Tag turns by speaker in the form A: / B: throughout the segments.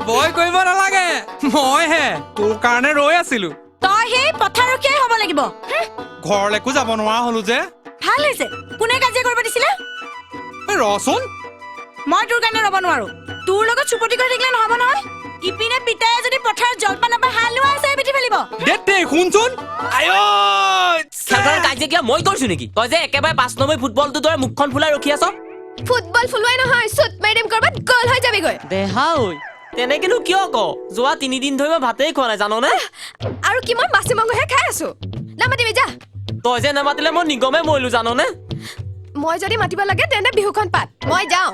A: ভয় কৰিব নালাগে মই হে তোৰ কাৰণে ৰৈ আছিলো
B: তই সেই পথাৰ ৰখিয়াই হ'ব লাগিব
A: ঘৰলৈকো যাব নোৱাৰা হলো যে
B: ভাল হৈছে কোনে কাজিয়া কৰিব দিছিলে
A: ৰচোন
B: মই তোৰ কাৰণে ৰ'ব নোৱাৰো তোৰ লগত চুপতি কৰি থাকিলে নহ'ব নহয় ইপিনে পিতায়ে যদি পথাৰত জলপান নাপায় হালোৱা আছে পিটি ফেলিব
A: দে শুনচোন
C: খেলখন কাজিয়া কিয় মই কৰিছো নেকি তই যে একেবাৰে 5 নম্বৰ ফুটবলটো দৰে মুখখন ফুলাই ৰখি আছ
D: ফুটবল ফুলুৱাই নহয় চুট মাৰি দিম কৰবাত গল হৈ যাবিগৈ
C: দেহা ঐ তেনেকেনো কিয় ক যোৱা 3 দিন ধৰি মই ভাতেই খোৱা নাই জাননে
D: আৰু কি মই মাছি মাংসহে খাই আছো নামাতিবি যা
C: তই যে নামাতিলে মই নিগমে মৰিলো জাননে
D: মই যদি মাতিব লাগে তেন্তে বিহুখন পাত মই যাওঁ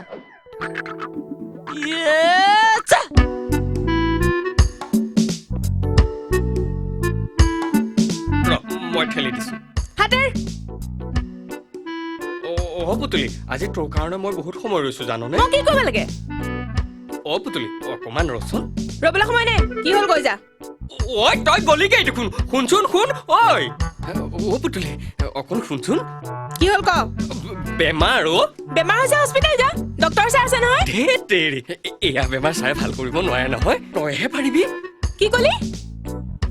E: মই ঠেলি দিছো
D: হাতেৰ
E: অ পুতুলি আজি তোৰ কাৰণে মই বহুত সময় ৰৈছো জাননে
D: মই কি কৰিব লাগে
E: অ পুতুলি অকমান ৰচোন
D: ৰবলৈ সময় নে কি হ'ল কৈ যা
E: ঐ তই গলিগৈ দেখোন শুনচোন শুন ঐ অ পুতুলি অকণ শুনচোন
D: কি হ'ল ক
E: বেমাৰ
D: বেমাৰ হৈছে হস্পিটেল যা ডক্টৰ ছাৰ আছে নহয়
E: তেৰি এয়া বেমাৰ চাই ভাল কৰিব নোৱাৰে নহয় তইহে পাৰিবি
D: কি কলি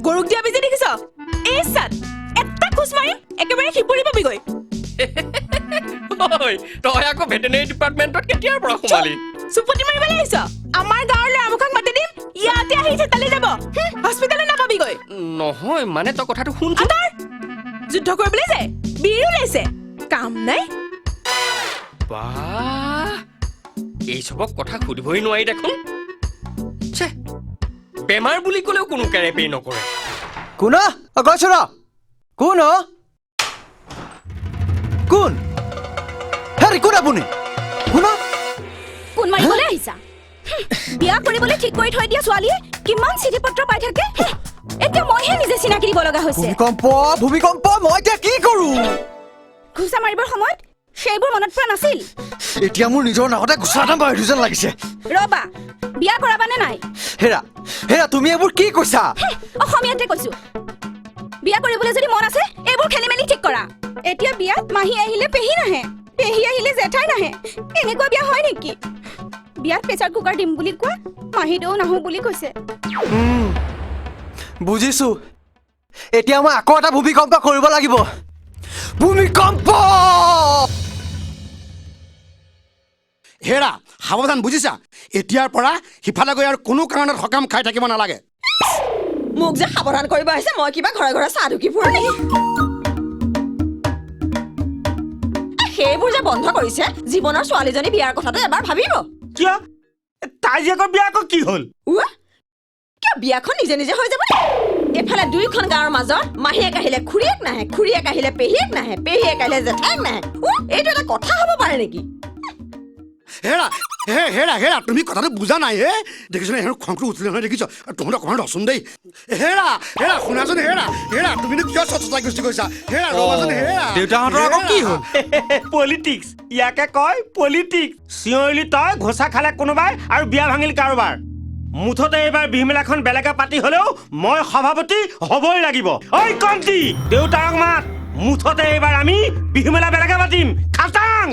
D: গৰুক দিয়া বেজি দেখিছ এই সাত এটা খুচ মাৰি একেবাৰে খিপুৰি পাবিগৈ
E: ঐ তই আকৌ ভেটেনেৰী ডিপাৰ্টমেণ্টত কেতিয়াৰ পৰা সোমালি
D: চুপতি মাৰিবলৈ আহিছ আমাৰ গাঁৱৰ ল'ৰামুখক মাতি দিম ইয়াতে আহি চেতালি যাব হস্পিটেলত নাপাবিগৈ
E: নহয় মানে তই কথাটো শুনচোন
D: আতাৰ যুদ্ধ কৰিবলৈ যায় বীৰ ওলাইছে কাম নাই
E: বাহ এই চবক কথা সুধিবই নোৱাৰি দেখোন বেমাৰ বুলি ক'লেও কোনো কেৰেপেই নকৰে
F: কোন কৈছ ৰ কোন কোন হেৰি কোন আপুনি কোন
B: কোন মাৰিবলৈ আহিছা বিয়া কৰিবলৈ ঠিক কৰি থৈ দিয়া ছোৱালীয়ে কিমান চিঠি পত্ৰ পাই থাকে এতিয়া মইহে নিজে চিনাকি দিব লগা হৈছে
F: ভূমিকম্প মই এতিয়া কি কৰো
B: ঘুচা মাৰিবৰ সময়ত সেইবোৰ মনত পৰা নাছিল
F: এতিয়া মোৰ নিজৰ নাকতে ঘুচা এটা মাৰি যেন লাগিছে
B: ৰবা বিয়া কৰাবানে নাই
F: হেৰা হেৰা তুমি এইবোৰ কি কৈছা
B: অসমীয়াতে কৈছো বিয়া কৰিবলৈ যদি মন আছে এইবোৰ খেলি মেলি ঠিক কৰা এতিয়া বিয়াত মাহী আহিলে পেহী নাহে পেহী আহিলে জেঠাই নাহে এনেকুৱা বিয়া হয় নেকি বিয়াত প্ৰেচাৰ কুকাৰ দিম বুলি কোৱা মাহীদেউ নাহো বুলি কৈছে
F: বুজিছো এতিয়া মই আকৌ এটা ভূমিকম্প কৰিব লাগিব ভূমিকম্প
G: হেৰা সাৱধান বুজিছা এতিয়াৰ পৰা সিফালে গৈ আৰু কোনো কাৰণত সকাম খাই থাকিব নালাগে
H: মোক যে সাৱধান কৰিব আহিছে মই কিবা ঘৰে ঘৰে চাহ ঢুকি ফুৰা নেকি সেইবোৰ যে বন্ধ কৰিছে জীৱনৰ ছোৱালীজনী বিয়াৰ কথাটো এবাৰ ভাবিব
I: কিয় তাই যে বিয়া আকৌ কি হ'ল
H: কিয় বিয়াখন নিজে নিজে হৈ যাব এফালে দুইখন গাঁৱৰ মাজত মাহীয়েক আহিলে খুৰীয়েক নাহে খুৰীয়েক আহিলে পেহীয়েক নাহে পেহীয়েক আহিলে জেঠাইক নাহে এইটো এটা কথা হ'ব পাৰে নেকি
G: হেৰা হেৰা হেৰা তুমি কথাটো বুজা নাই হে দেখিছ নে খংটো উঠিলে নহয় দেখিছ তহঁতৰ অকণমান ৰচোন দেই হেৰা হেৰা শুনাচোন হেৰা হেৰা তুমিনো কিয় চচা গুচি গৈছা হেৰা ৰবাচোন হেৰা
A: দেউতাহঁতৰ আকৌ কি হ'ল
I: পলিটিক্স ইয়াকে কয় পলিটিক্স চিঞৰিলি তই ঘোচা খালে কোনোবাই আৰু বিয়া ভাঙিল কাৰোবাৰ মুঠতে এইবাৰ বিহুমেলাখন বেলেগে পাতি হলেও মই সভাপতি হ'বই লাগিব ঐ কণ্টি দেউতাক মাত মুঠতে এইবাৰ আমি বিহুমেলা বেলেগে পাতিম খাটাং